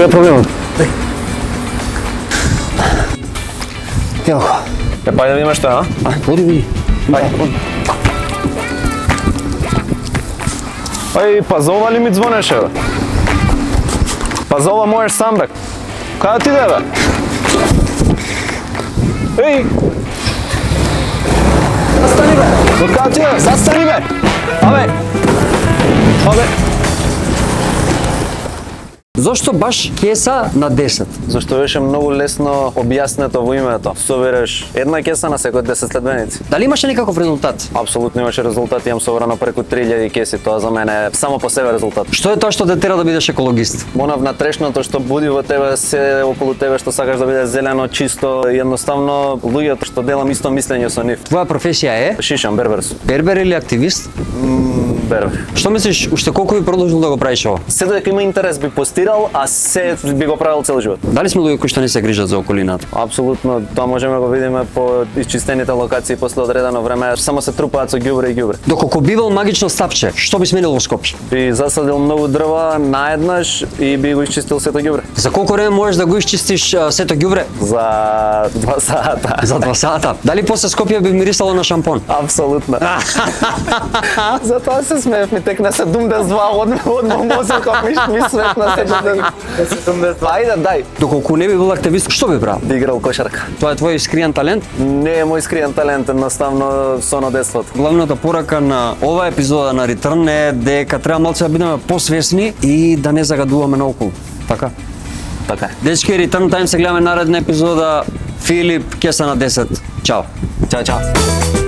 е проблемот? Ево го. Пај да видиме што е, а? Оди види. Па за ова ли ми звонеше, бе? Па за ова можеш сам, бе. Каде ти да, бе? Застани, бе! До каде ти да? Застани, бе! Абе! Зошто баш кеса на 10? Зашто беше многу лесно објаснето во името. Собереш една кеса на секој 10 следбеници. Дали имаше некаков резултат? Апсолутно имаше резултат, имам собрано преку 3000 кеси, тоа за мене е само по себе резултат. Што е тоа што те тера да бидеш екологист? Она внатрешното што буди во тебе, се околу тебе што сакаш да биде зелено, чисто, едноставно луѓето што делам исто мислење со нив. Твоја професија е? Шишам, бербер сум. Бербер или активист? Бербер. Што мислиш, уште колку би продолжил да го правиш ова? Се додека има интерес би постирал, а се би го правил цел живот. Дали сме луѓе кои што не се грижат за околината? Апсолутно, тоа можеме да го видиме по исчистените локации после одредено време, само се трупаат со ѓубре и ѓубре. Доколку бивал магично стапче, што би сменил во Скопје? Би засадил многу дрва наеднаш и би го исчистил сето ѓубре. За колку време можеш да го исчистиш сето ѓубре? За 2 сата. За 2 сата. Дали после Скопје би мирисало на шампон? Апсолутно. Затоа се смеев, ми текна 72 од мозокот ми светна 72. Ајде, дај. Доколку не би бил активист, што би правил? Би играл кошарка. Тоа е твој искриен талент? Не е мој искриен талент, едноставно со на детството. Главната порака на ова епизода на Return е дека треба малку да бидеме посвесни и да не загадуваме наоколу. Така? Така. Дечки, Return Time се гледаме наредна епизода. Филип, кеса на 10. Чао. Чао, чао.